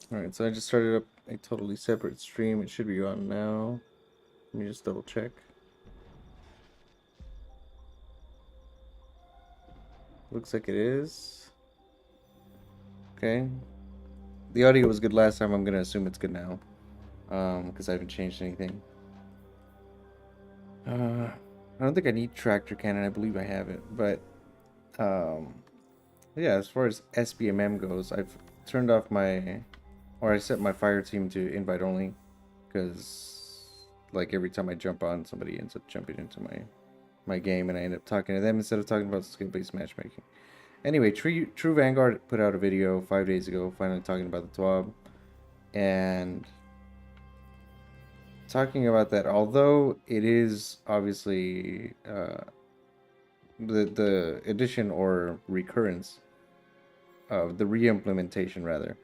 Alright, so I just started up a totally separate stream. It should be on now. Let me just double check. Looks like it is. Okay. The audio was good last time. I'm gonna assume it's good now. Because I haven't changed anything. I don't think I need tractor cannon. I believe I have it. But, yeah, as far as SBMM goes, I've turned off my... Or I set my fire team to invite only. Because, like, every time I jump on, somebody ends up jumping into my game, and I end up talking to them instead of talking about skill-based matchmaking. Anyway, True Vanguard put out a video 5 days ago, finally talking about the TWAB, and talking about that. Although it is obviously the addition or recurrence of the re-implementation rather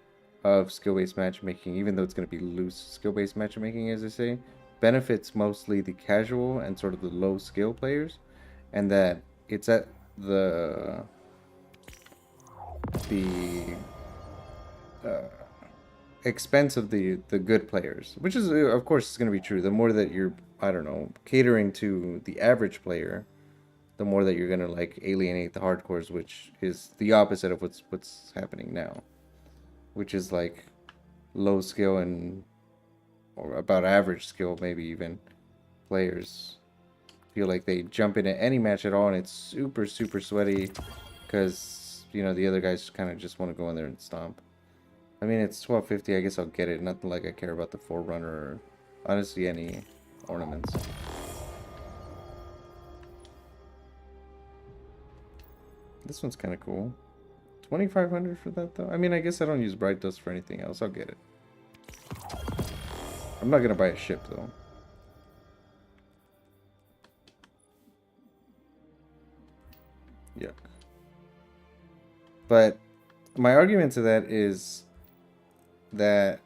of skill-based matchmaking, even though it's going to be loose skill-based matchmaking, as I say, benefits mostly the casual and sort of the low skill players, and that it's at the expense of the good players, which is of course is going to be true. The more that you're, I don't know, catering to the average player, the more that you're going to like alienate the hardcores, which is the opposite of what's happening now, which is like low skill and or about average skill, maybe even players feel like they jump in at any match at all, and it's super sweaty because you know the other guys kind of just want to go in there and stomp. I mean, it's 1250. I guess I'll get it. Nothing like I care about the Forerunner or honestly any ornaments. This one's kind of cool. 2500 for that though. I mean, I guess I don't use Bright Dust for anything else. I'll get it. I'm not gonna buy a ship though. Yuck. But my argument to that is that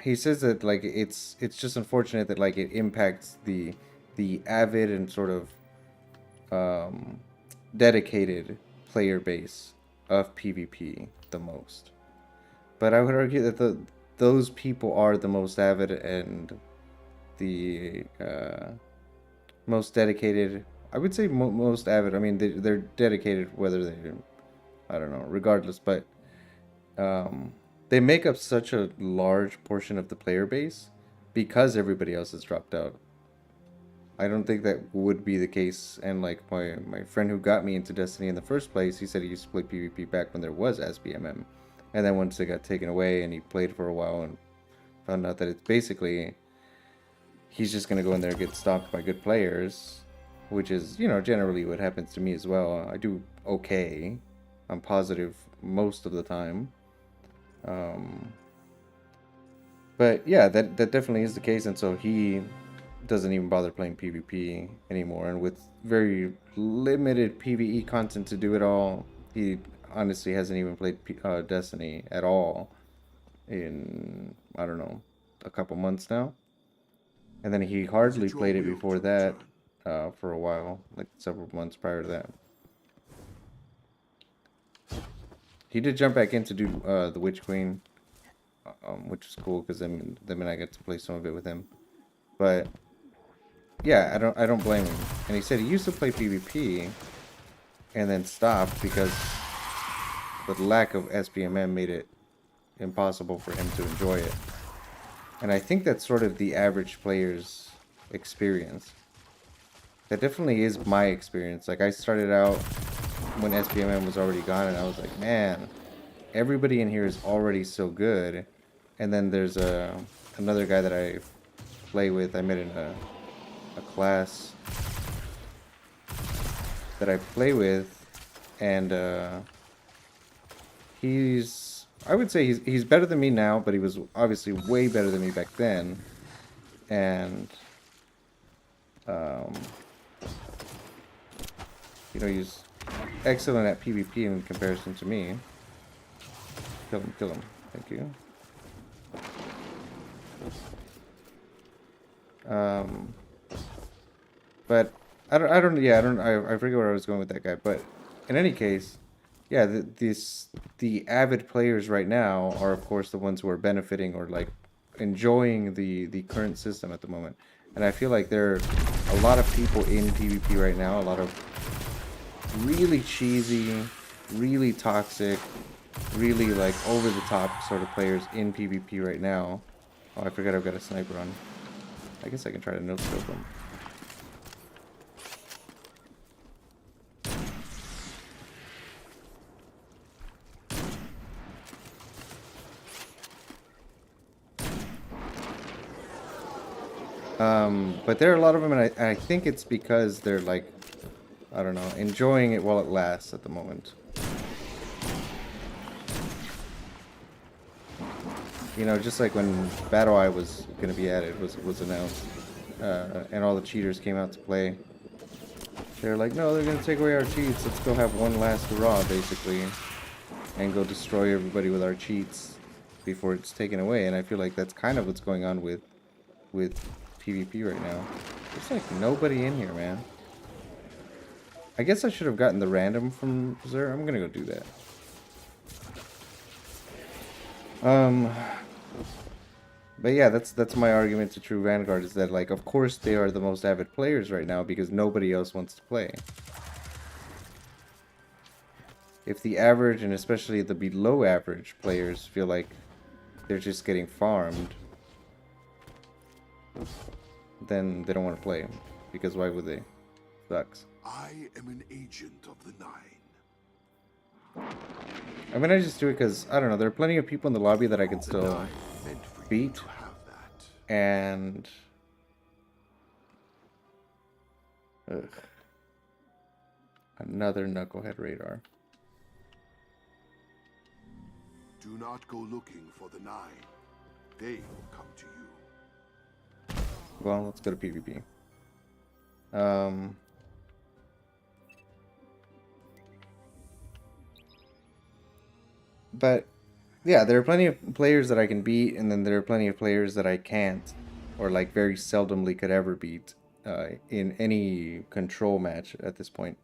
he says that like it's just unfortunate that like it impacts the avid and sort of dedicated player base of PvP the most. But I would argue that those people are the most avid and the most dedicated. I would say most avid. I mean, they're dedicated whether they're, I don't know, regardless. But they make up such a large portion of the player base because everybody else has dropped out. I don't think that would be the case. And like my friend who got me into Destiny in the first place, he said he used to play PvP back when there was SBMM. And then once it got taken away and he played for a while and found out that it's basically he's just going to go in there and get stopped by good players, which is, you know, generally what happens to me as well. I do okay. I'm positive most of the time. But yeah, that definitely is the case. And so he doesn't even bother playing PvP anymore. And with very limited PvE content to do it all, he honestly hasn't even played Destiny at all in, I don't know, a couple months now. And then he hardly played it before that for a while, like several months prior to that. He did jump back in to do the Witch Queen, which is cool because them and I get to play some of it with him. But yeah, I don't blame him. And he said he used to play PvP and then stopped because the lack of SBMM made it impossible for him to enjoy it. And I think that's sort of the average player's experience. That definitely is my experience. Like, I started out when SBMM was already gone, and I was like, man, everybody in here is already so good. And then there's another guy that I play with. I met in a class that I play with, and I would say he's better than me now, but he was obviously way better than me back then. And you know, he's excellent at PvP in comparison to me. Kill him. Thank you. But I forget where I was going with that guy. But in any case, yeah, the avid players right now are of course the ones who are benefiting or like enjoying the current system at the moment. And I feel like there are a lot of people in PvP right now, a lot of really cheesy, really toxic, really like over the top sort of players in PvP right now. Oh, I forgot I've got a sniper on. I guess I can try to no-scope him. But there are a lot of them, and I think it's because they're like, I don't know, enjoying it while it lasts at the moment. You know, just like when Battle Eye was going to be added, was announced, and all the cheaters came out to play. They're like, no, they're going to take away our cheats. Let's go have one last hurrah, basically, and go destroy everybody with our cheats before it's taken away. And I feel like that's kind of what's going on with PvP right now. There's like nobody in here, man. I guess I should have gotten the random from Zer. I'm gonna go do that. But yeah, that's my argument to True Vanguard, is that like of course they are the most avid players right now because nobody else wants to play. If the average and especially the below average players feel like they're just getting farmed, then they don't want to play, because why would they? Sucks. I am an agent of the Nine. I mean, I just do it because, I don't know, there are plenty of people in the lobby that I can still beat, and ugh. Another knucklehead radar. Do not go looking for the Nine. They will come to you. Well, let's go to PvP. But yeah, there are plenty of players that I can beat, and then there are plenty of players that I can't, or like very seldomly could ever beat in any control match at this point.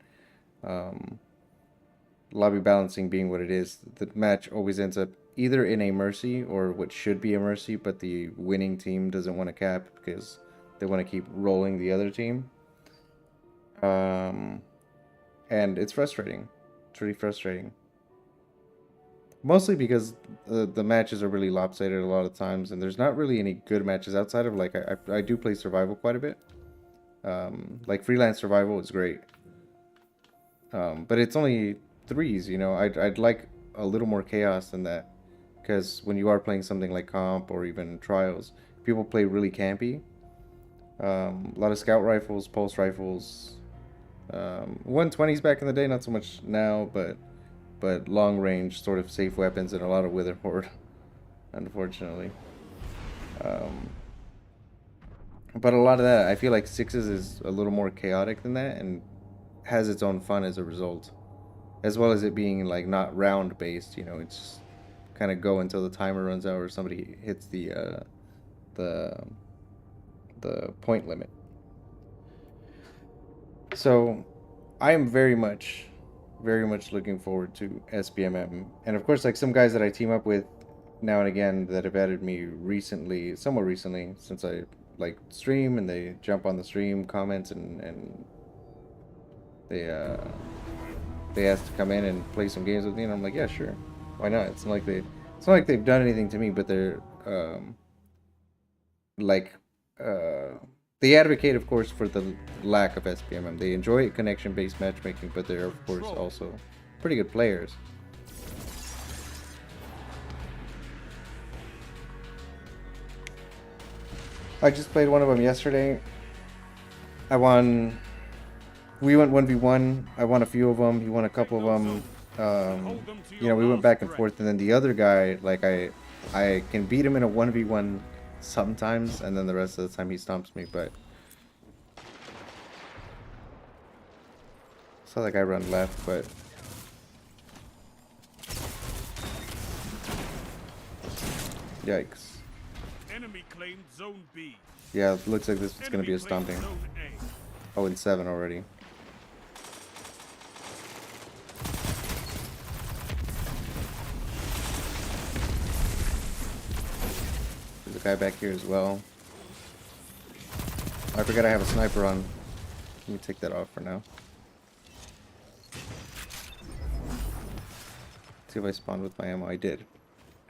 Lobby balancing being what it is, the match always ends up either in a mercy or what should be a mercy, but the winning team doesn't want to cap because they want to keep rolling the other team. And it's frustrating. It's really frustrating. Mostly because the matches are really lopsided a lot of times, and there's not really any good matches outside of, like, I do play survival quite a bit. Like, freelance survival is great. But it's only threes, you know. I'd like a little more chaos than that. Because when you are playing something like comp or even trials, people play really campy. A lot of scout rifles, pulse rifles. 120s back in the day, not so much now, but long range sort of safe weapons and a lot of wither horde, unfortunately. But a lot of that, I feel like sixes is a little more chaotic than that and has its own fun as a result, as well as it being like not round based. You know, it's just kind of go until the timer runs out or somebody hits the point limit. So I am very much looking forward to SBMM. And of course, like, some guys that I team up with now and again that have added me recently, somewhat recently, since I like stream, and they jump on the stream comments and they asked to come in and play some games with me, and I'm like, yeah, sure, why not? It's not like they've done anything to me, but they're they advocate, of course, for the lack of SBMM. They enjoy connection-based matchmaking, but they're, of course, also pretty good players. I just played one of them yesterday. We went 1v1. I won a few of them. He won a couple of them. You know, we went back and forth, and then the other guy, like, I can beat him in a 1v1 sometimes, and then the rest of the time he stomps me. But saw that guy run left, but yikes. Enemy claimed zone B. Yeah, it looks like this is going to be a stomping. Oh, and 7 already. guy back here as well. I forgot I have a sniper on. Let me take that off for now. See if I spawned with my ammo. I did.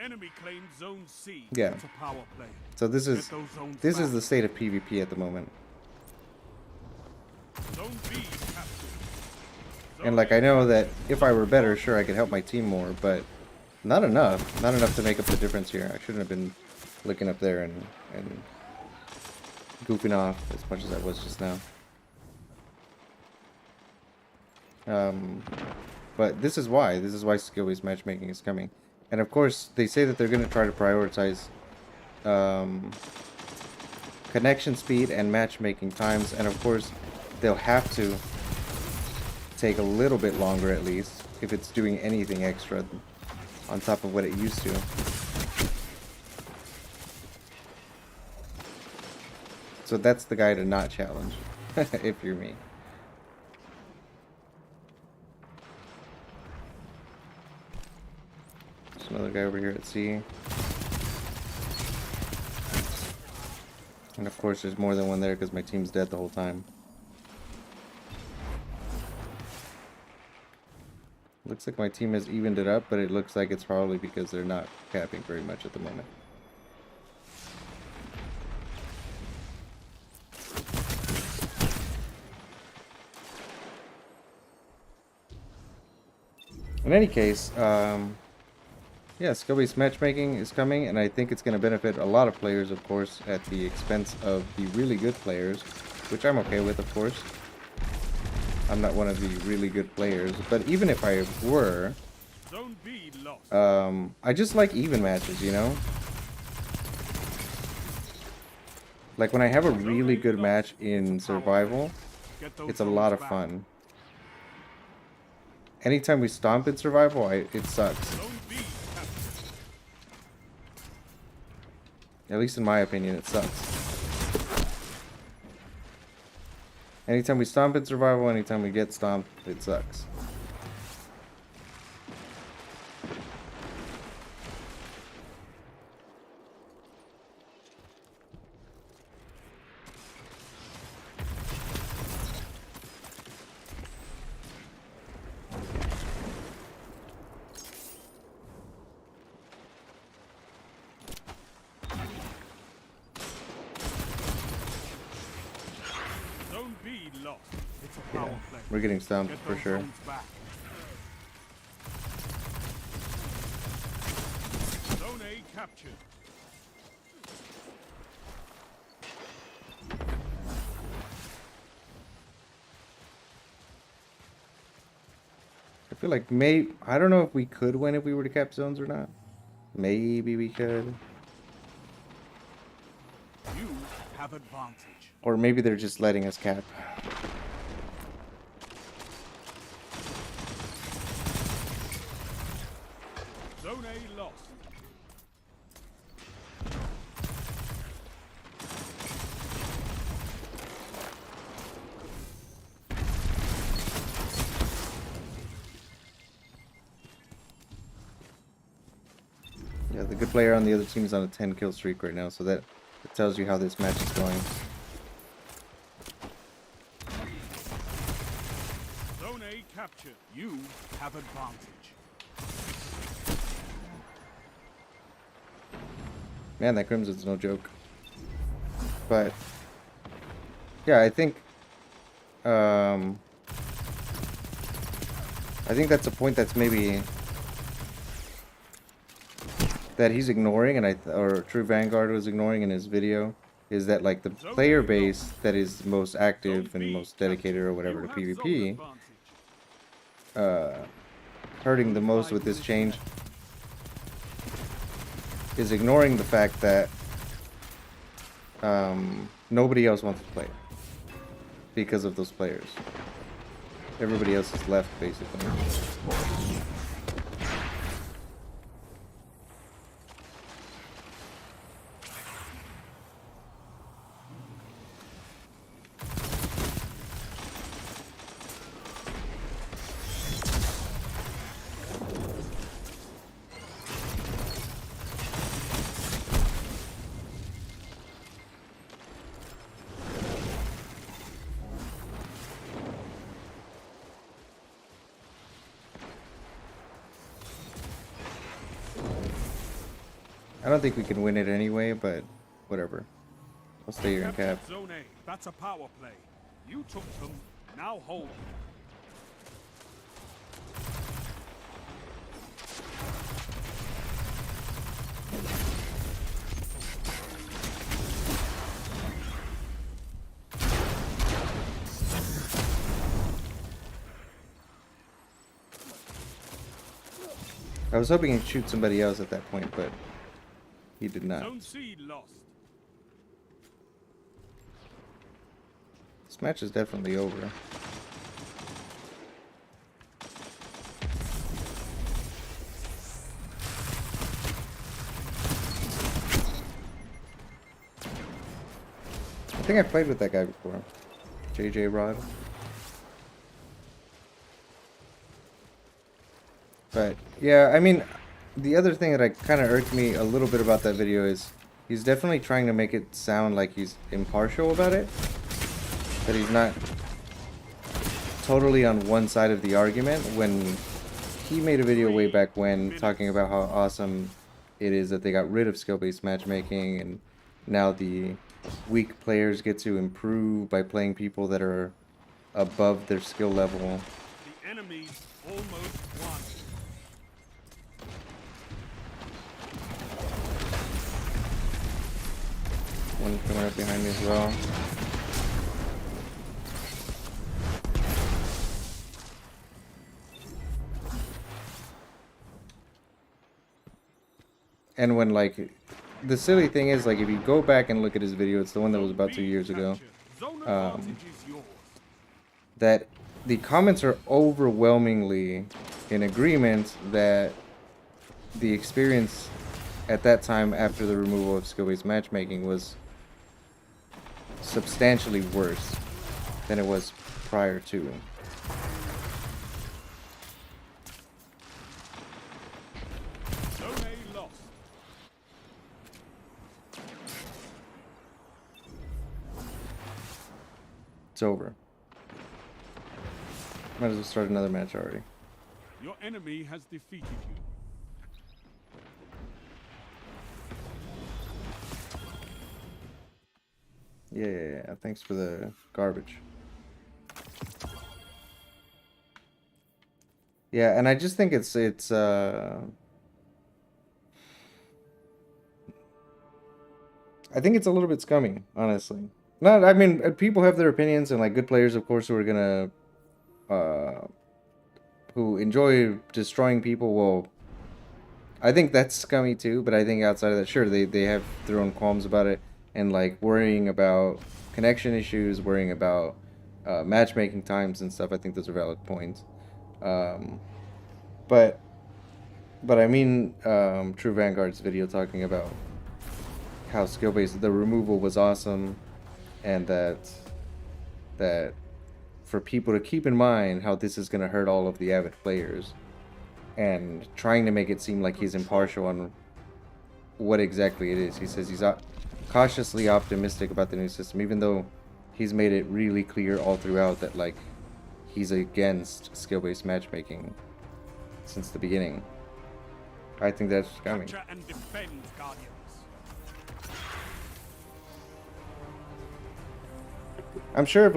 Enemy claimed Zone C. Yeah. It's a power play. So this is Get those zones this is back. the state of PvP at the moment. Zone B captured. And like I know that if I were better, sure I could help my team more, but not enough. Not enough to make up the difference here. I shouldn't have been looking up there and goofing off as much as I was just now. But this is why skill-based matchmaking is coming. And of course, they say that they're going to try to prioritize connection speed and matchmaking times, and of course, they'll have to take a little bit longer at least, if it's doing anything extra on top of what it used to. So that's the guy to not challenge, if you're me. There's another guy over here at C. And of course there's more than one there because my team's dead the whole time. Looks like my team has evened it up, but it looks like it's probably because they're not capping very much at the moment. In any case, yeah, skill-based matchmaking is coming, and I think it's going to benefit a lot of players, of course, at the expense of the really good players, which I'm okay with, of course. I'm not one of the really good players, but even if I were, Zone B lost. I just like even matches, you know? Like when I have a really good match in survival, Get those it's a zones lot of back. fun. Anytime we stomp in survival, it sucks. Zone B captured. At least in my opinion, it sucks. Anytime we stomp in survival, anytime we get stomped, it sucks. Zone B lost. It's a power play. We're getting stomped Get for those sure. zones back. Zone A captured. I feel like I don't know if we could win if we were to cap zones or not. Maybe we could. You have advantage. Or maybe they're just letting us cap. Zone A lost. Yeah, the good player on the other team is on a 10 kill streak right now, so that tells you how this match is going. Zone A captured. You have advantage. Man, that Crimson's no joke. But yeah, I think that's a point that's maybe that he's ignoring, and or True Vanguard was ignoring in his video, is that like the player base that is most active and most dedicated or whatever to PvP, hurting the most with this change is ignoring the fact that nobody else wants to play it because of those players. Everybody else is left, basically. I don't think we can win it anyway, but whatever. I'll stay here and cap. Captured Zone A. That's a power play. You took them. Now hold. I was hoping he'd shoot somebody else at that point, but he did not. Zone C lost. This match is definitely over. I think I played with that guy before. JJ Rod. But yeah, I mean, the other thing that kind of irked me a little bit about that video is he's definitely trying to make it sound like he's impartial about it. That he's not totally on one side of the argument, when he made a video way back when talking about how awesome it is that they got rid of skill-based matchmaking, and now the weak players get to improve by playing people that are above their skill level. The enemy almost won. One coming up behind me as well. And when, like, the silly thing is, like, if you go back and look at his video, it's the one that was about 2 years ago, that the comments are overwhelmingly in agreement that the experience at that time after the removal of skill-based matchmaking was substantially worse than it was prior to. Zone A lost. It's over. Might as well start another match already. Your enemy has defeated you. Yeah. Thanks for the garbage. Yeah, and I just think it's I think it's a little bit scummy, honestly. Not, I mean, people have their opinions, and like good players, of course, who are gonna who enjoy destroying people. Well, I think that's scummy too, but I think outside of that, sure, they have their own qualms about it, and like worrying about connection issues, worrying about matchmaking times and stuff. I think those are valid points. But I mean, True Vanguard's video talking about how skill-based the removal was awesome, and that for people to keep in mind how this is going to hurt all of the avid players, and trying to make it seem like he's impartial on what exactly it is. He says he's cautiously optimistic about the new system, even though he's made it really clear all throughout that like he's against skill-based matchmaking since the beginning. I think that's scummy. Capture and defend, Guardians. I'm sure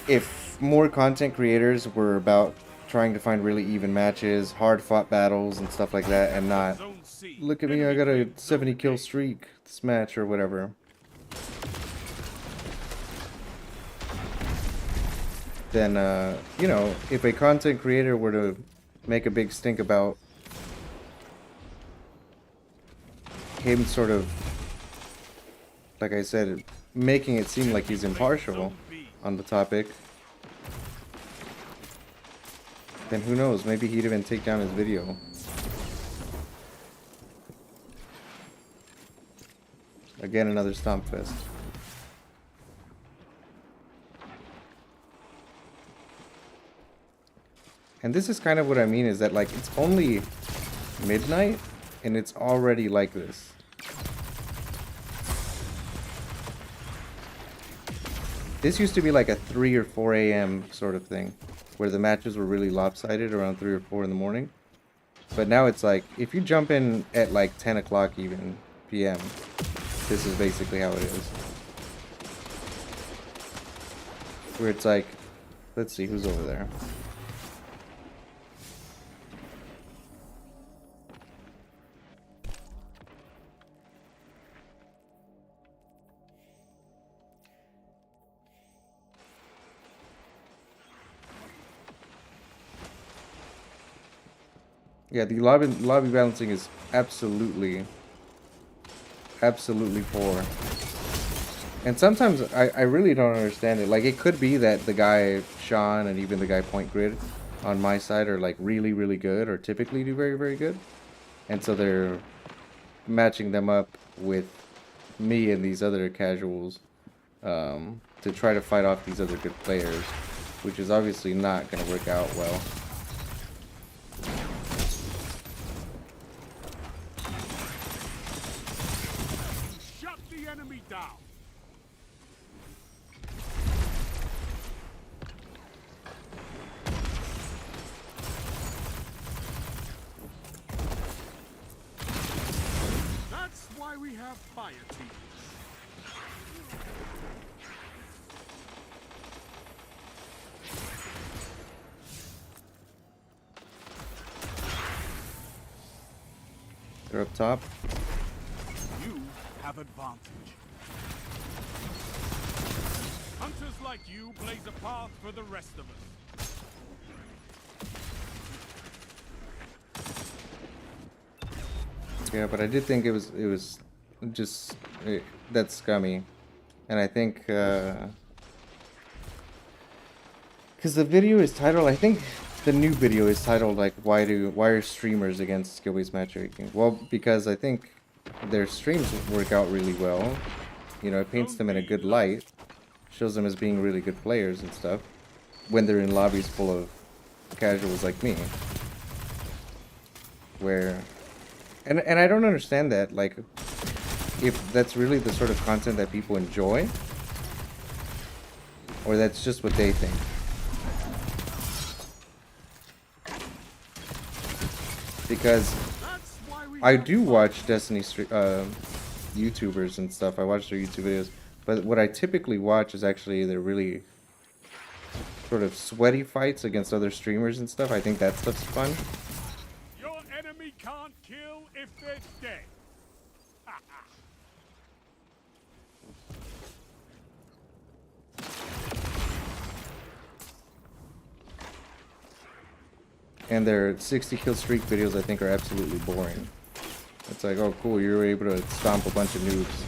if more content creators were about trying to find really even matches, hard-fought battles and stuff like that, and not, Zone C. look at me, I got a 70 kill streak this match or whatever, then you know, if a content creator were to make a big stink about him sort of, like I said, making it seem like he's impartial on the topic, then who knows, maybe he'd even take down his video. Again, another stomp fest. And this is kind of what I mean, is that like it's only midnight and it's already like this. This used to be like a 3 or 4 a.m. sort of thing, where the matches were really lopsided around 3 or 4 in the morning. But now it's like, if you jump in at like 10 o'clock even p.m., this is basically how it is. Where it's like, let's see who's over there. Yeah, the lobby balancing is absolutely poor. And sometimes I really don't understand it. Like, it could be that the guy Sean and even the guy Point Grid on my side are like really, really good, or typically do very, very good. And so they're matching them up with me and these other casuals to try to fight off these other good players, which is obviously not going to work out well. Shut the enemy down. That's why we have fire teams. They're up top. You have advantage. Hunters like you blaze a path for the rest of us. Yeah, but I did think it was just that's scummy, and I think because the video is titled, I think the new video is titled like why are streamers against skill-based matchmaking? Well, because I think their streams work out really well. You know, it paints them in a good light, shows them as being really good players and stuff when they're in lobbies full of casuals like me, where. And I don't understand that, like, if that's really the sort of content that people enjoy, or that's just what they think. Because I do watch Destiny YouTubers and stuff. I watch their YouTube videos, but what I typically watch is actually their really sort of sweaty fights against other streamers and stuff. I think that stuff's fun. Your enemy can't kill if they're dead. And their 60 kill streak videos, I think, are absolutely boring. It's like, oh cool, you were able to stomp a bunch of noobs.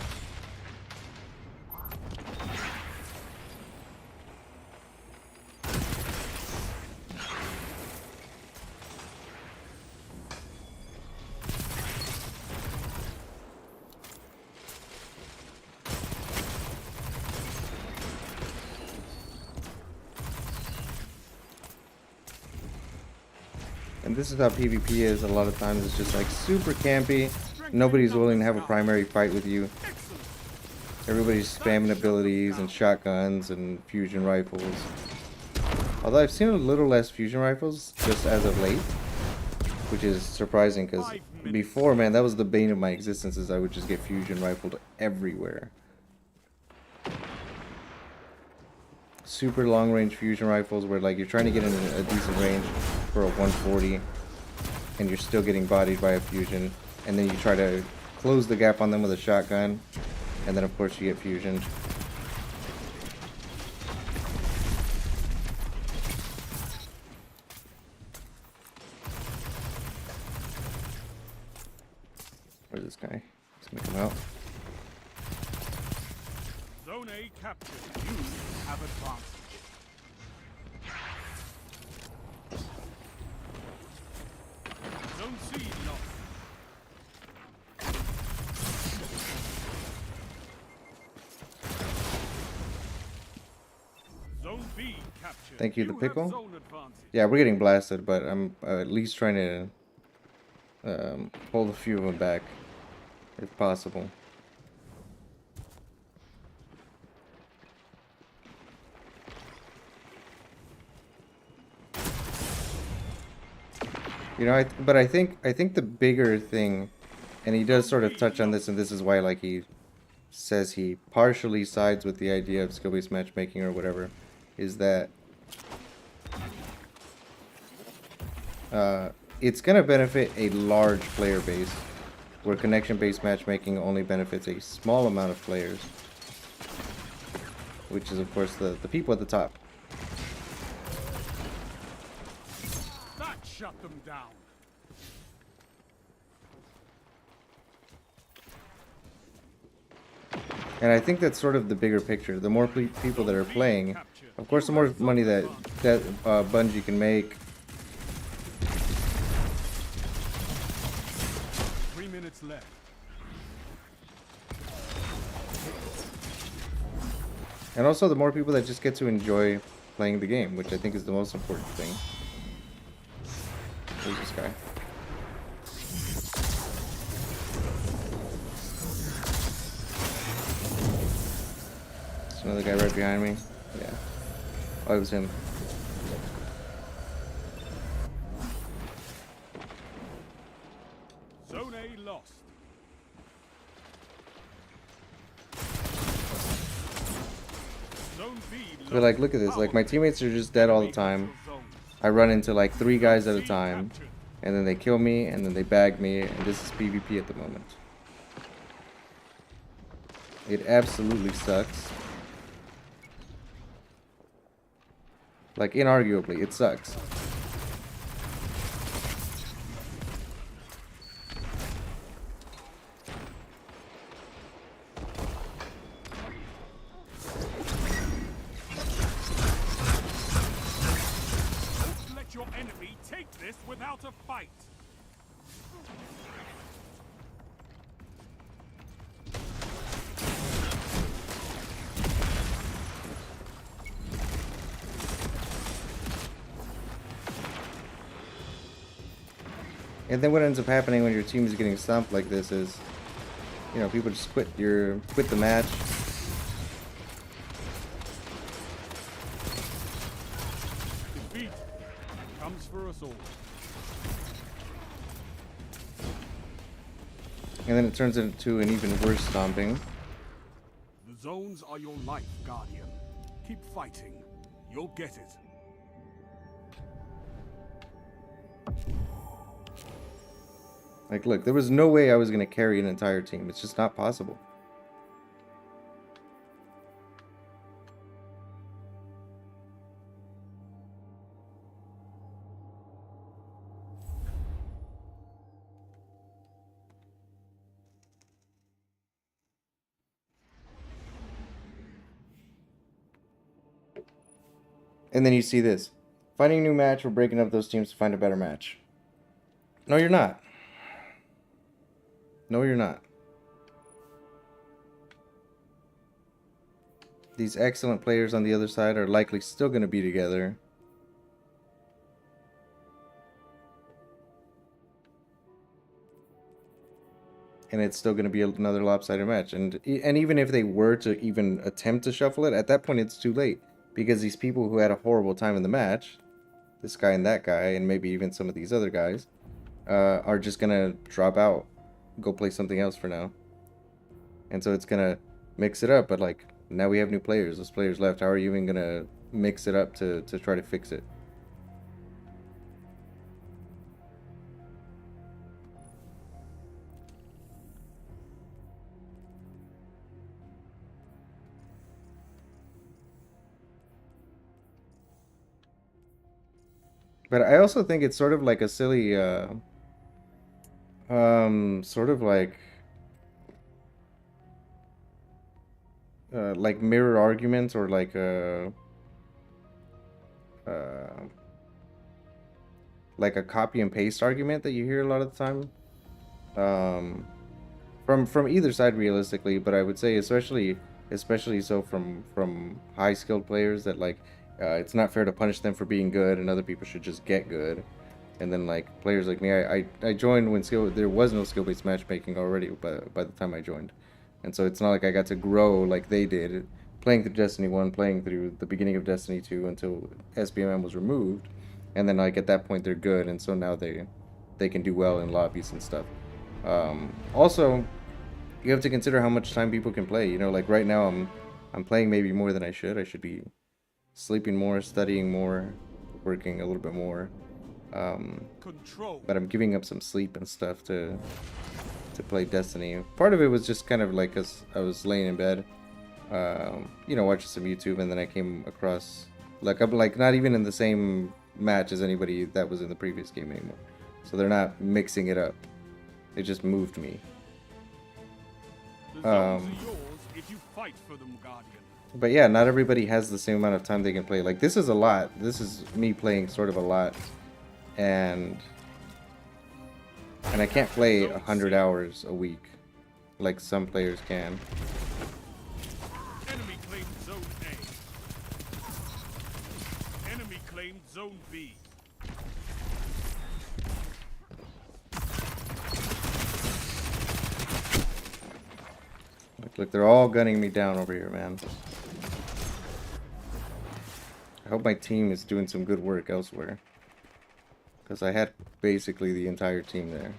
And this is how PvP is a lot of times. It's just like super campy. Nobody's willing to have a primary fight with you. Everybody's spamming abilities and shotguns and fusion rifles. Although I've seen a little less fusion rifles just as of late, which is surprising because before, man, that was the bane of my existence, is I would just get fusion rifled everywhere. Super long range fusion rifles where like you're trying to get in a decent range for a 140 and you're still getting bodied by a fusion, and then you try to close the gap on them with a shotgun, and then of course you get fusioned. Where's this guy? Let's make him out. Zone A captured. You have advantage. Zone C lost. Zone B captured. Thank you, the have pickle. zone advantage. Yeah, we're getting blasted, but I'm at least trying to hold a few of them back, if possible. You know, but I think the bigger thing, and he does sort of touch on this, and this is why like he says he partially sides with the idea of skill-based matchmaking or whatever, is that it's gonna benefit a large player base, where connection-based matchmaking only benefits a small amount of players, which is of course the people at the top. That shut them down. And I think that's sort of the bigger picture. The more people that are playing, of course, the more money that Bungie can make. 3 minutes left. And also the more people that just get to enjoy playing the game, which I think is the most important thing. Who's this guy? There's another guy right behind me. Yeah. Oh, it was him. Zone A lost. Zone B lost. But like, look at this. Like, my teammates are just dead all the time. I run into like 3 guys at a time, and then they kill me, and then they bag me, and this is PvP at the moment. It absolutely sucks. Like, inarguably, it sucks. Don't let your enemy take this without a fight. And then what ends up happening when your team is getting stomped like this is, you know, people just quit the match. Defeat comes for us all. And then it turns into an even worse stomping. The zones are your life, Guardian. Keep fighting. You'll get it. Like, look, there was no way I was going to carry an entire team. It's just not possible. And then you see this. Finding a new match or breaking up those teams to find a better match. No, you're not. No, you're not. These excellent players on the other side are likely still going to be together. And it's still going to be another lopsided match. And even if they were to even attempt to shuffle it, at that point it's too late. Because these people who had a horrible time in the match, this guy and that guy, and maybe even some of these other guys, are just going to drop out. Go play something else for now. And so it's gonna mix it up, but like now we have new players. Those players left. How are you even gonna mix it up to try to fix it? But I also think it's sort of like a silly sort of like mirror argument, or like a copy and paste argument that you hear a lot of the time, from either side realistically, but I would say especially so from high skilled players, that like it's not fair to punish them for being good and other people should just get good. And then like players like me, I joined when there was no skill-based matchmaking already by the time I joined. And so it's not like I got to grow like they did, playing through Destiny 1, playing through the beginning of Destiny 2 until SBMM was removed. And then like at that point they're good, and so now they can do well in lobbies and stuff. Also, you have to consider how much time people can play. You know, like right now I'm playing maybe more than I should. I should be sleeping more, studying more, working a little bit more. But I'm giving up some sleep and stuff to play Destiny. Part of it was just kind of like as I was laying in bed, you know, watching some YouTube, and then I came across, like, I'm like not even in the same match as anybody that was in the previous game anymore. So they're not mixing it up. It just moved me. The zones are yours if you fight for them, Guardian. But yeah, not everybody has the same amount of time they can play. Like, this is a lot. This is me playing sort of a lot. And I can't play 100 hours a week like some players can. Enemy claimed Zone A. Enemy claimed Zone B. Look, they're all gunning me down over here, man. I hope my team is doing some good work elsewhere. Because I had basically the entire team there.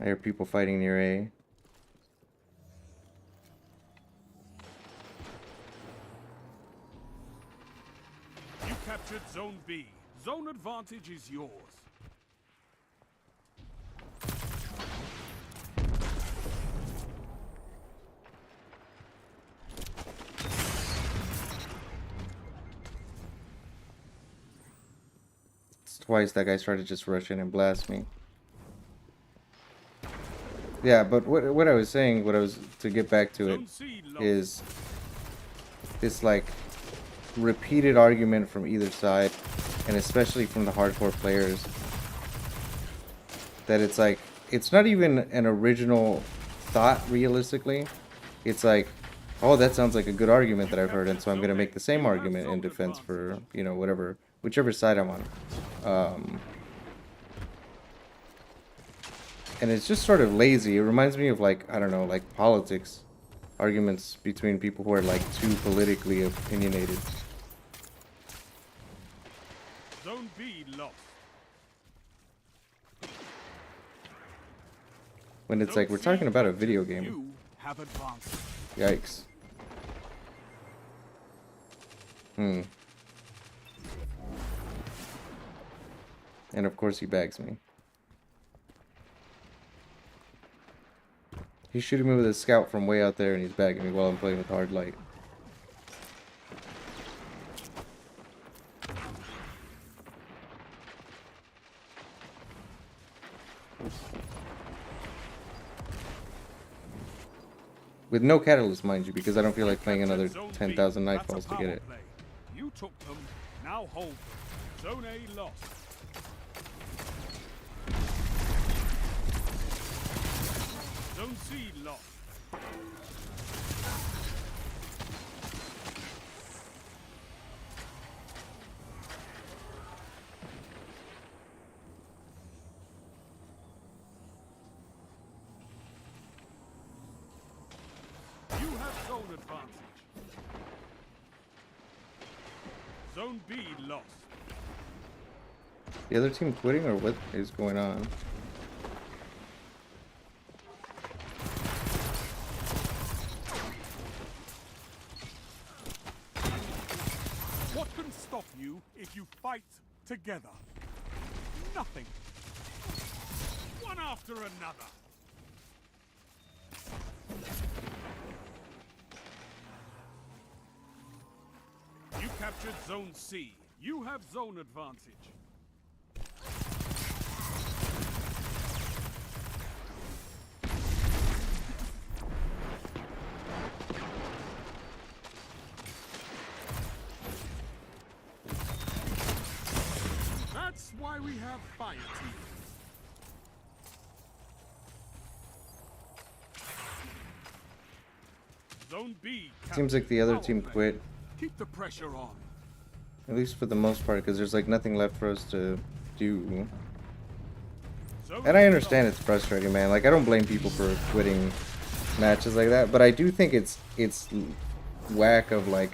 I hear people fighting near A. Captured Zone B. Zone advantage is yours. Twice that guy started to just rush in and blast me. Yeah, but what I was saying, what I was to get back to it, is this like repeated argument from either side, and especially from the hardcore players, that it's like, it's not even an original thought realistically. It's like, oh, that sounds like a good argument that I've heard, and so I'm going to make the same argument in defense for, you know, whatever, whichever side I'm on. And it's just sort of lazy. It reminds me of, like, I don't know, like politics arguments between people who are like too politically opinionated. Zone B lost. When it's like, we're talking about a video game. You have advanced. Yikes. And of course he bags me. He's shooting me with a scout from way out there, and he's bagging me while I'm playing with hard light. With no catalyst, mind you, because I don't feel like playing another 10,000 nightfalls to get it. You took them, now hold them. Zone A lost. Zone C lost. You have zone advantage. Zone B lost. The other team quitting, or what is going on? What can stop you if you fight together? Nothing. One after another. You captured Zone C. You have zone advantage. That's why we have fire teams. Zone B. Seems like the other team Power play. quit, Keep the pressure on. at least for the most part, because there's like nothing left for us to do. Zones And I be understand lost. it's frustrating, man. Like, I don't blame people for quitting matches like that, but I do think it's whack of like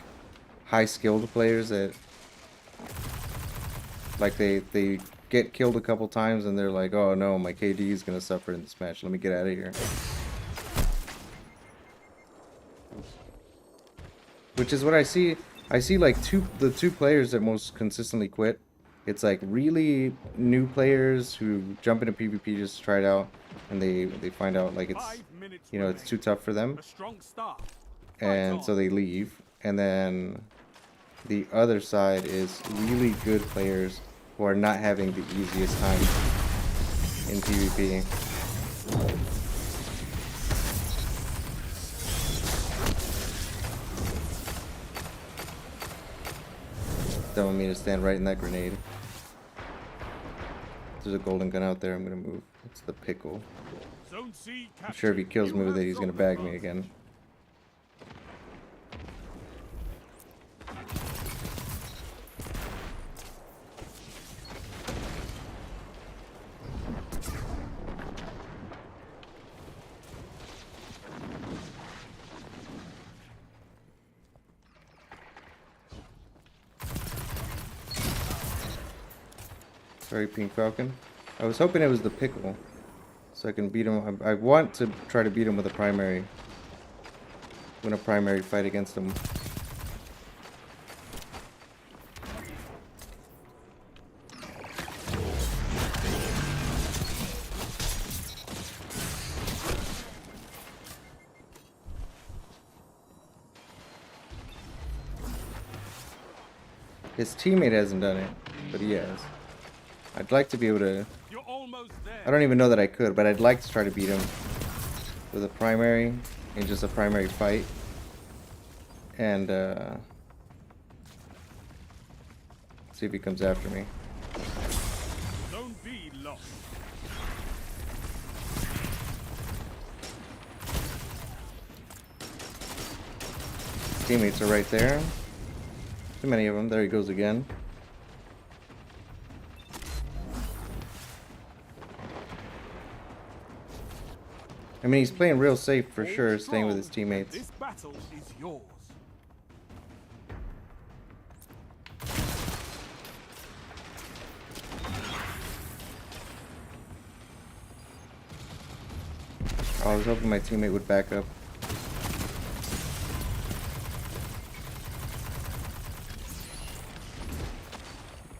high skilled players that like they get killed a couple times and they're like, oh no, my KD is gonna suffer in this match. Let me get out of here. Which is what I see. I see like the two players that most consistently quit. It's like really new players who jump into PvP just to try it out, and they find out like it's 5 minutes it's too remain. tough for them, A strong start. Fight and on. so they leave. And then the other side is really good players who are not having the easiest time in PvP. Don't want me to stand right in that grenade. There's a golden gun out there. I'm gonna move. It's the pickle. Zone C captured. I'm sure if he kills You me with have it, he's gonna zone bag me advantage. again. Sorry, Pink Falcon. I was hoping it was the pickle, so I can beat him. I want to try to beat him with a primary. Win a primary fight against him. His teammate hasn't done it, but he has. I'd like to be able to... You're almost there. I don't even know that I could, but I'd like to try to beat him with a primary in just a primary fight. And, see if he comes after me. Zone B lost. His teammates are right there. Too many of them. There he goes again. I mean, he's playing real safe for Hold sure, staying with his strong. teammates. This battle is yours. Oh, I was hoping my teammate would back up.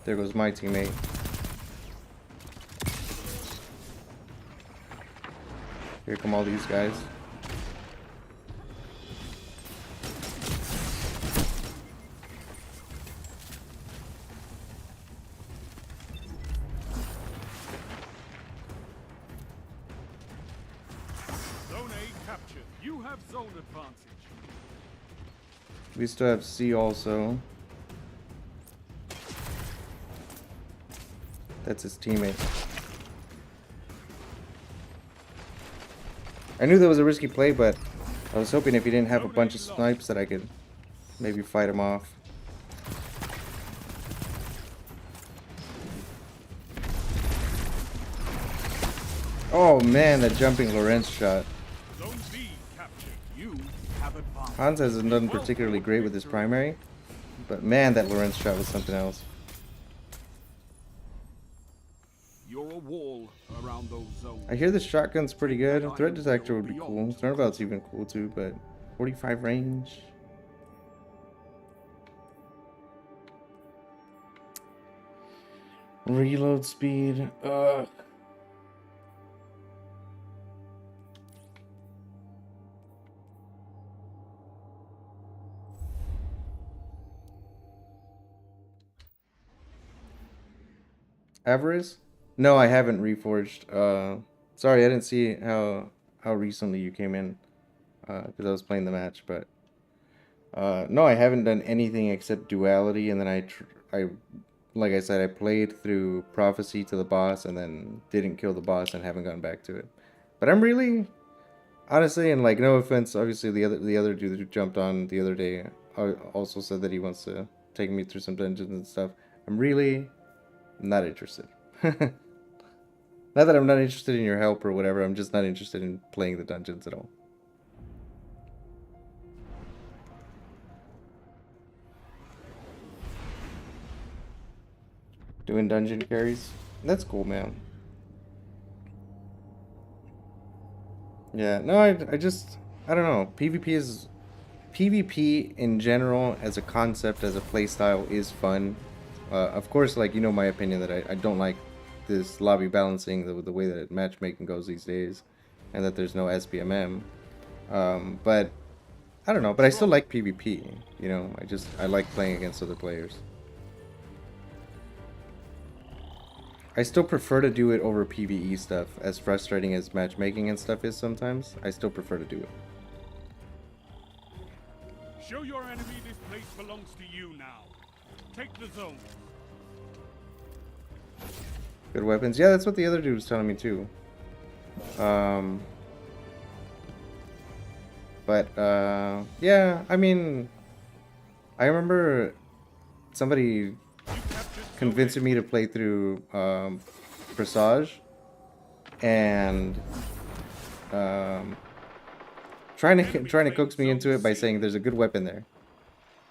There goes my teammate. Here come all these guys. Zone A captured. You have zone advantage. We still have C also. That's his teammate. I knew that was a risky play, but I was hoping if he didn't have a bunch of snipes that I could maybe fight him off. Oh man, that jumping Lorenz shot. Zone B captured. You have advantage. Hans hasn't done particularly great with his primary, but man, that Lorenz shot was something else. You're a wall around those zones. I hear the shotgun's pretty good. Threat detector would be cool. Turnabout's even cool too, but 45 range. Reload speed. Ugh. Avarice? No, I haven't reforged. Sorry, I didn't see how recently you came in, because I was playing the match. But no, I haven't done anything except duality, and then I, like I said, I played through prophecy to the boss, and then didn't kill the boss, and haven't gotten back to it. But I'm really, honestly, and like no offense, obviously the other dude who jumped on the other day also said that he wants to take me through some dungeons and stuff. I'm really not interested. Not that I'm not interested in your help or whatever, I'm just not interested in playing the dungeons at all. Doing dungeon carries? That's cool, man. Yeah, no, I don't know. PvP in general as a concept, as a playstyle is fun. Of course, like, you know my opinion that I don't like this lobby balancing, the way that matchmaking goes these days, and that there's no SBMM. But I don't know, but I still like PvP, you know, I like playing against other players. I still prefer to do it over PvE stuff, as frustrating as matchmaking and stuff is sometimes. I still prefer to do it. Show your enemy this place belongs to you now. Take the zone. Good weapons. Yeah, that's what the other dude was telling me too. Yeah, I mean, I remember somebody convincing me to play through Presage, and trying to coax me into it by saying there's a good weapon there,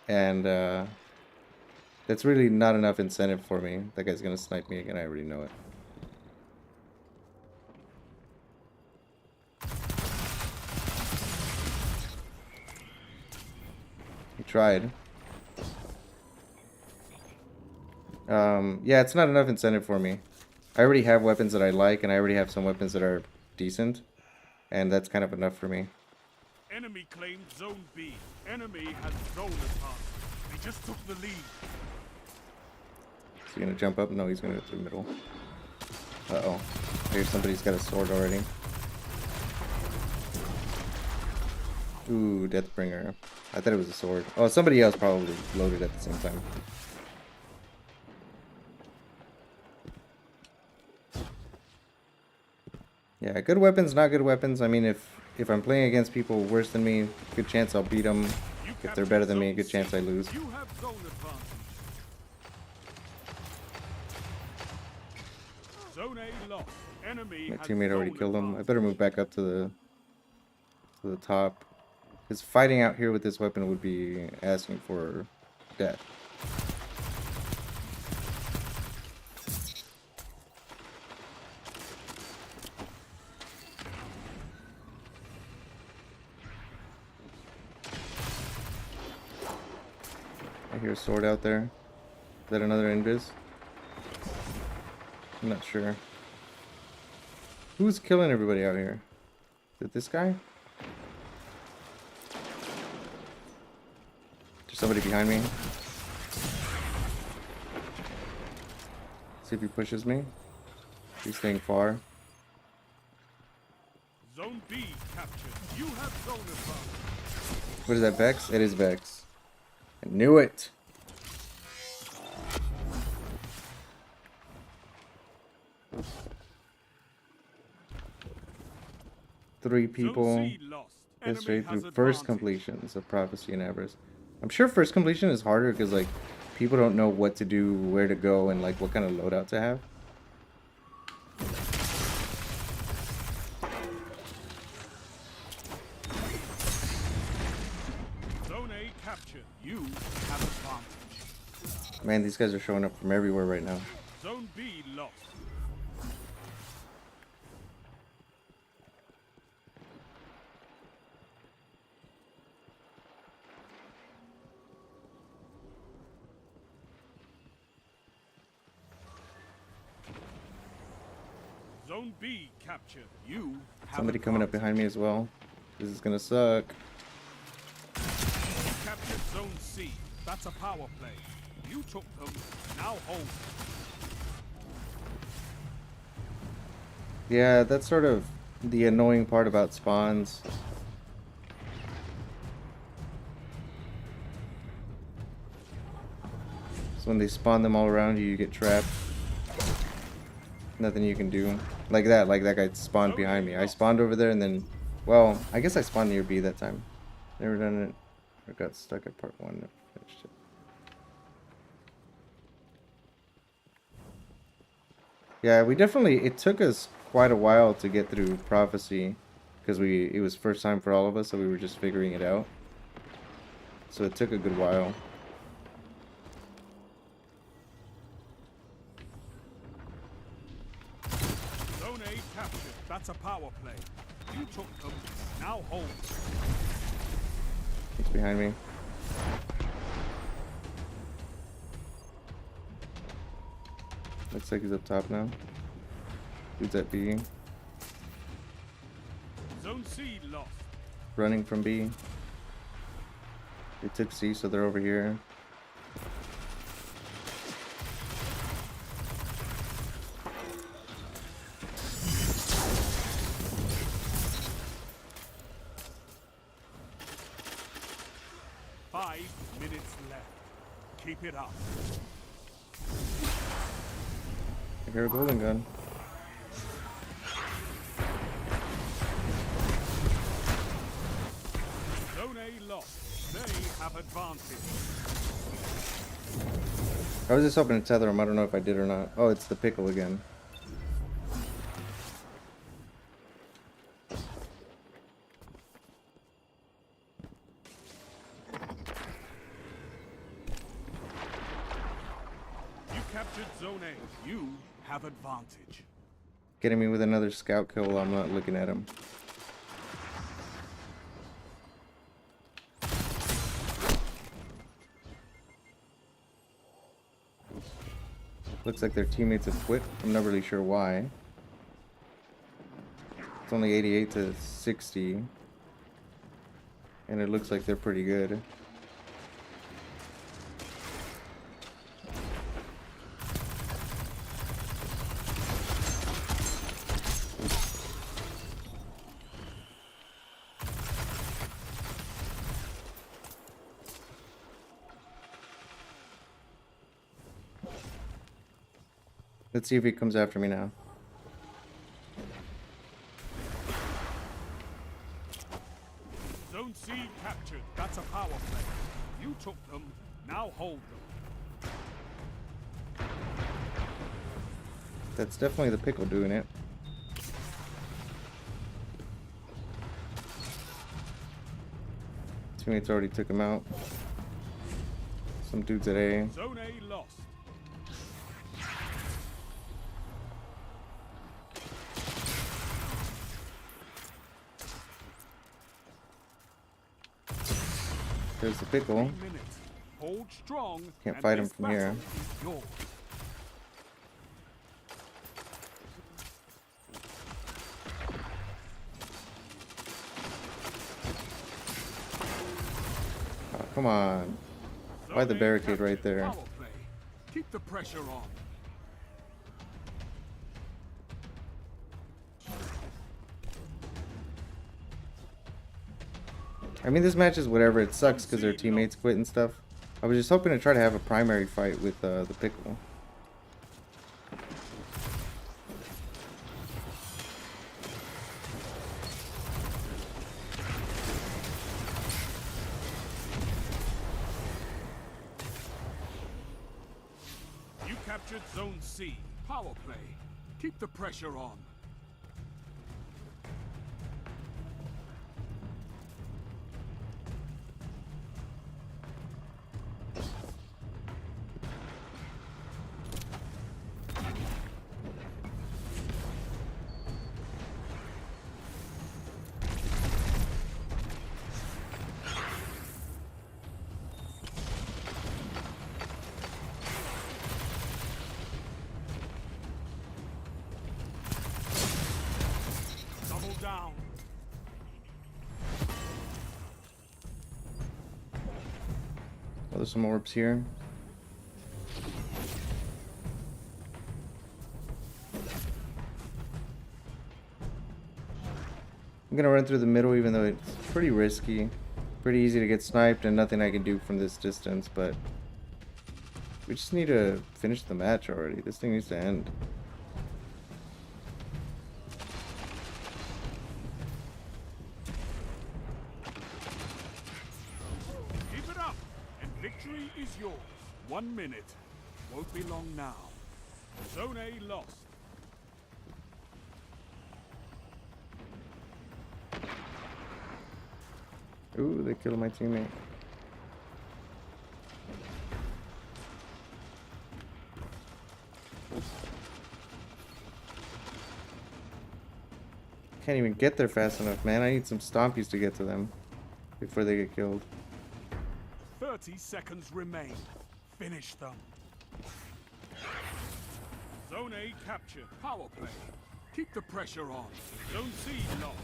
and that's really not enough incentive for me. That guy's gonna snipe me again. I already know it. He tried. Yeah, it's not enough incentive for me. I already have weapons that I like, and I already have some weapons that are decent, and that's kind of enough for me. Enemy claimed Zone B. Enemy has zone advantage. They just took the lead. Is he gonna jump up? No, he's gonna go through the middle. Uh-oh. I hear somebody's got a sword already. Ooh, Deathbringer. I thought it was a sword. Oh, somebody else probably loaded at the same time. Yeah, good weapons, not good weapons. I mean, if I'm playing against people worse than me, good chance I'll beat them. If they're better than me, good chance I lose. You have zone advantage. Zone A lost. Enemy My has teammate already zone killed him. I advantage. better move back up to the top. Because fighting out here with this weapon would be asking for death. I hear a sword out there. Is that another invis? I'm not sure. Who's killing everybody out here? Is it this guy? There's somebody behind me. See if he pushes me. He's staying far. Zone B captured. You have zone advantage. What is that, Vex? It is Vex. I knew it! Three people. Zone C lost. Get straight Enemy has through first advantage. completions of Prophecy and Avarice. I'm sure first completion is harder because, like, people don't know what to do, where to go, and, like, what kind of loadout to have. Zone A captured. You have advantage. Man, these guys are showing up from everywhere right now. Zone B lost. Zone B captured. You have Somebody coming up advantage. behind me as well. This is gonna suck. Captured Zone C. That's a power play. You took them. Now hold. Yeah, that's sort of the annoying part about spawns. So when they spawn them all around you, you get trapped. Nothing you can do. Like that guy spawned behind me. I spawned over there and then, well, I guess I spawned near B that time. Never done it. I got stuck at part 1. Never finished it. Yeah, we definitely, it took us quite a while to get through Prophecy, because it was first time for all of us, so we were just figuring it out. So it took a good while. Zone A captured. That's a power play. You took them. Now hold. He's behind me. Looks like he's up top now. Dude's at B. Zone C lost. Running from B. They took C, so they're over here. Five minutes left. Keep it up. I hear a golden gun. Zone A lost. They have advantage. I was just hoping to tether him. I don't know if I did or not. Oh, it's the pickle again. You captured Zone A. You have advantage. Getting me with another scout kill while I'm not looking at him. Looks like their teammates have quit. I'm not really sure why. It's only 88 to 60. And it looks like they're pretty good. Let's see if he comes after me now. Zone C captured. That's a power play. You took them. Now hold them. That's definitely the pickle doing it. Teammates already took him out. Some dudes at A. Zone A lost. There's the pickle. 3 minutes. Hold strong. Can't and fight him this from here. battle is yours. Oh, come on. Why the Zone A barricade right captured. there? Power play. Keep the pressure on. I mean, this match is whatever. It sucks because their teammates quit and stuff. I was just hoping to try to have a primary fight with the pickle. You captured Zone C. Power play. Keep the pressure on. Double down. Oh, there's some orbs here. I'm gonna run through the middle even though it's pretty risky. Pretty easy to get sniped and nothing I can do from this distance, but we just need to finish the match already. This thing needs to end. Keep it up, and victory is yours. 1 minute. Won't be long now. Zone A lost. Ooh, they killed my teammate. Can't even get there fast enough, man. I need some stompies to get to them before they get killed. 30 seconds remain. Finish them. Zone A captured. Power play. Keep the pressure on. Zone C lost.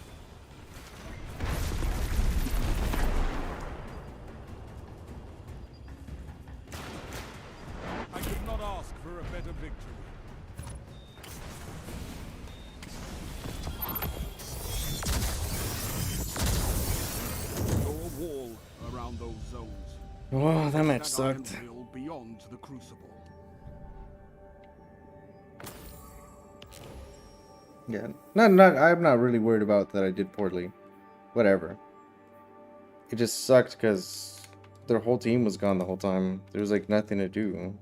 I could not ask for a better victory. Draw a wall around those zones. Oh, that match That iron sucked. will beyond the crucible. Yeah, I'm not really worried about that I did poorly. Whatever. It just sucked because their whole team was gone the whole time. There was like nothing to do.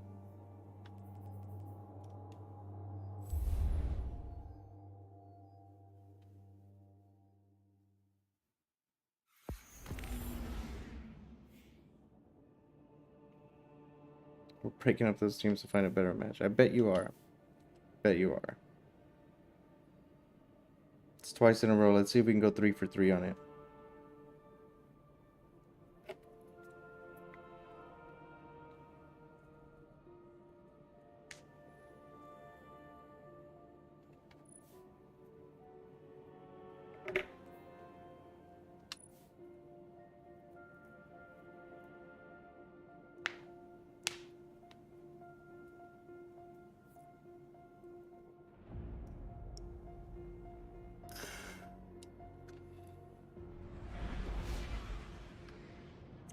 We're breaking up those teams to find a better match. I bet you are. Bet you are. It's twice in a row. Let's see if we can go 3 for 3 on it.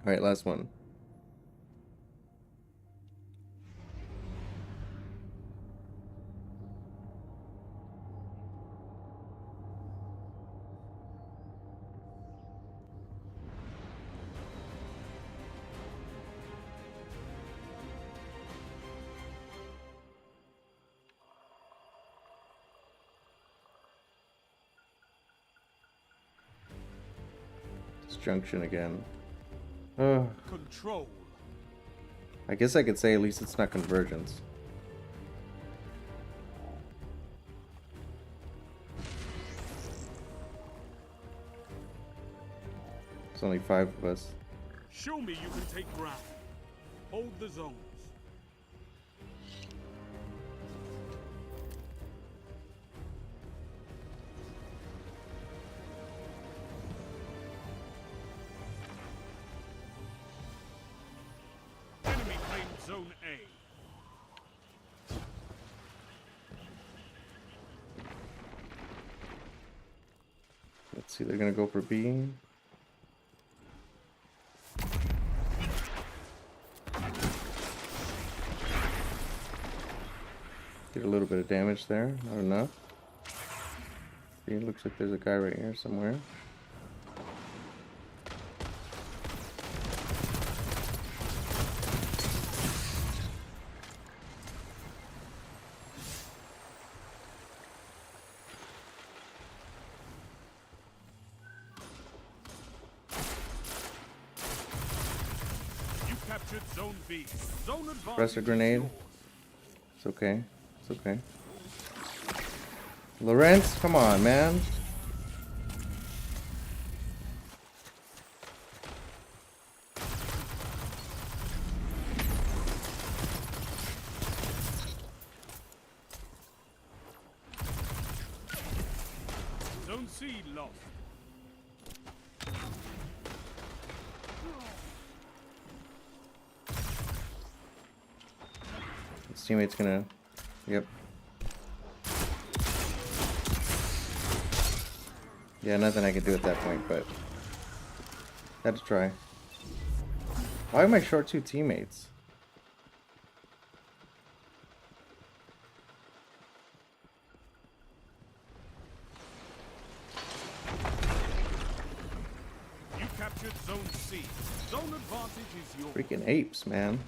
Alright, last one. It's junction again. Oh, Control. I guess I could say at least it's not convergence. There's only 5 of us. Show me you can take ground. Hold the zones. Enemy claimed Zone A. Let's see, they're gonna go for B. Did a little bit of damage there, not enough. See, it looks like there's a guy right here somewhere. You captured Zone B. Zone advantage. Press a is grenade. yours. It's okay. It's okay. Lawrence, come on, man. Zone C lost. His teammate's gonna... Yep. Yeah, nothing I can do at that point, but... Had to try. Why am I short 2 teammates? You captured Zone C. Zone advantage is yours. Freaking apes, man.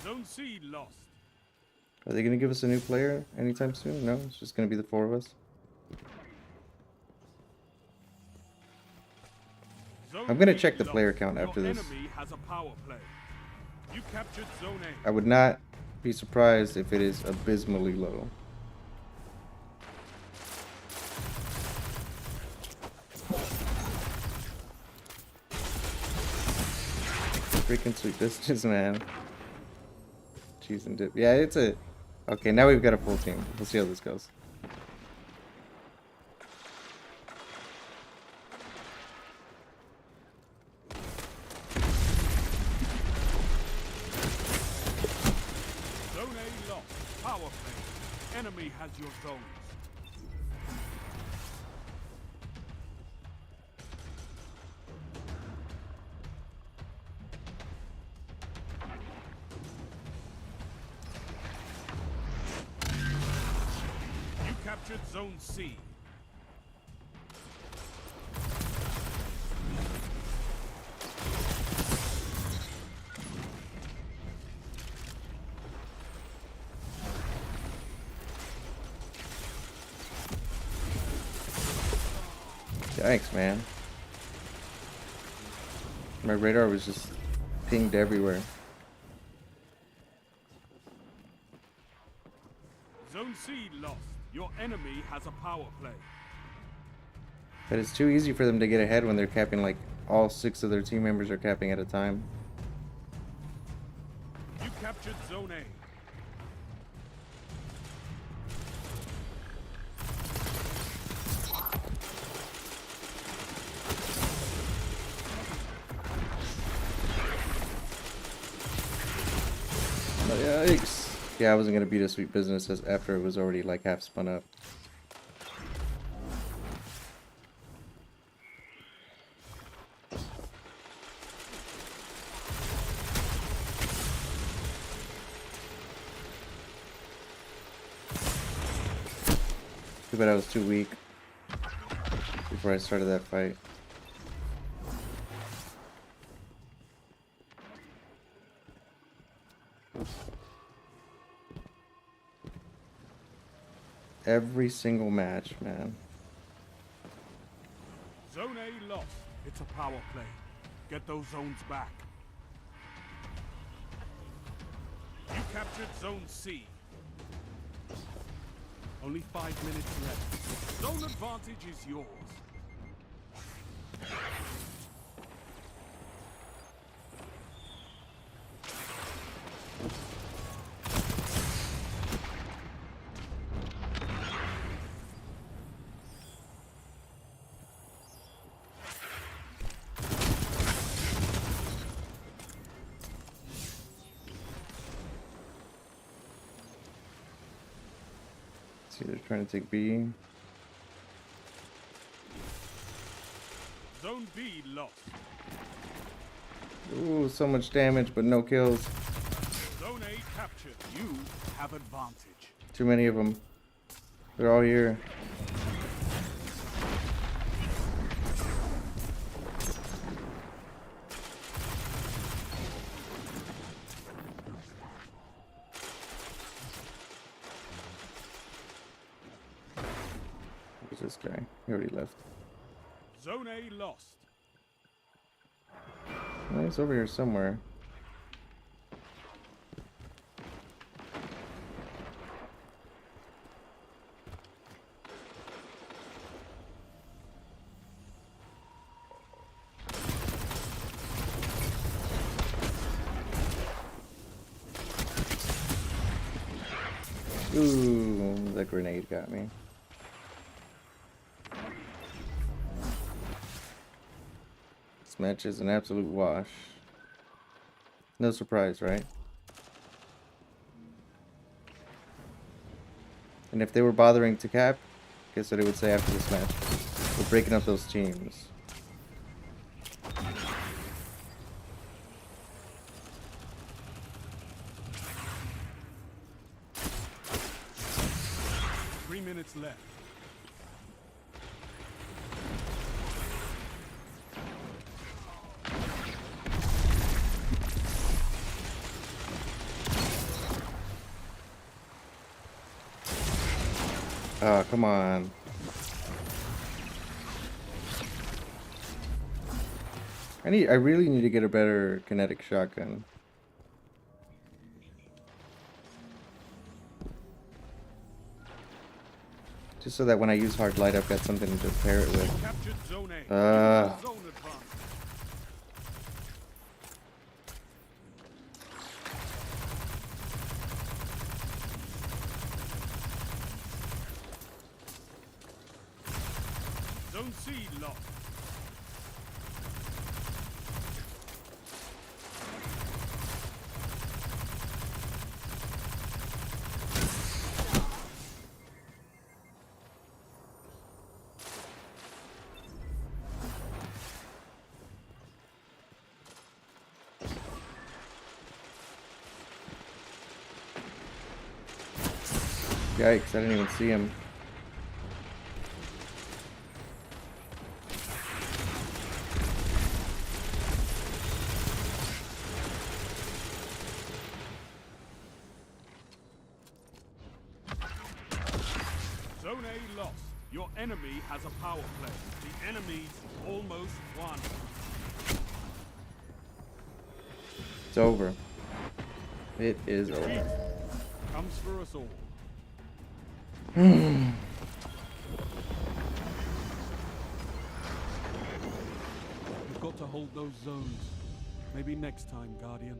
Zone C lost. Are they gonna give us a new player anytime soon? No, it's just gonna be the 4 of us. I'm gonna check the player count after this. Enemy has a power play. You captured Zone A. I would not be surprised if it is abysmally low. Freaking sweet distance, man. Cheese and dip. Yeah, it's a... Okay, now we've got a full team. We'll see how this goes. Zone A lost. Power play. Enemy has your zones. You captured Zone C. Yikes, man. My radar was just pinged everywhere. Zone C lost. Your enemy has a power play. But it's too easy for them to get ahead when they're capping, like, all 6 of their team members are capping at a time. You captured Zone A. Yikes. Yeah, I wasn't gonna beat a sweet business after it was already like half spun up. Too bad I was too weak before I started that fight. Every single match, man. Zone A lost. It's a power play. Get those zones back. You captured Zone C. Only 5 minutes left. Zone advantage is yours. See, they're trying to take B. Zone B lost. Ooh, so much damage, but no kills. Zone A captured. You have advantage. Too many of them. They're all here. Who's this guy? He already left. Zone A lost. Oh, he's over here somewhere. Ooh, that grenade got me. This match is an absolute wash. No surprise, right? And if they were bothering to cap, guess what it would say after this match? We're breaking up those teams. Minutes left. Oh, come on. I really need to get a better kinetic shotgun. Just so that when I use hard light, I've got something to just pair it with. Captured Zone A. Zone advance. Zone C lost. Yikes, I didn't even see him. Zone A lost. Your enemy has a power play. The enemy's almost won. It's over. It is over. Comes for us all. We've got to hold those zones. Maybe next time, Guardian.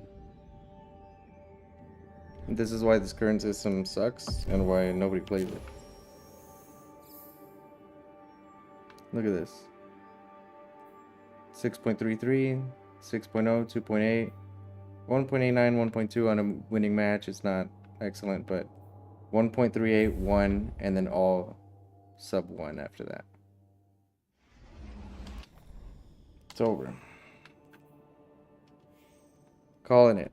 This is why this current system sucks and why nobody plays it. Look at this. 6.33, 6.0, 2.8, 1.89, 1.2 on a winning match is not excellent, but 1.38, 1, and then all sub 1 after that. It's over. Calling it.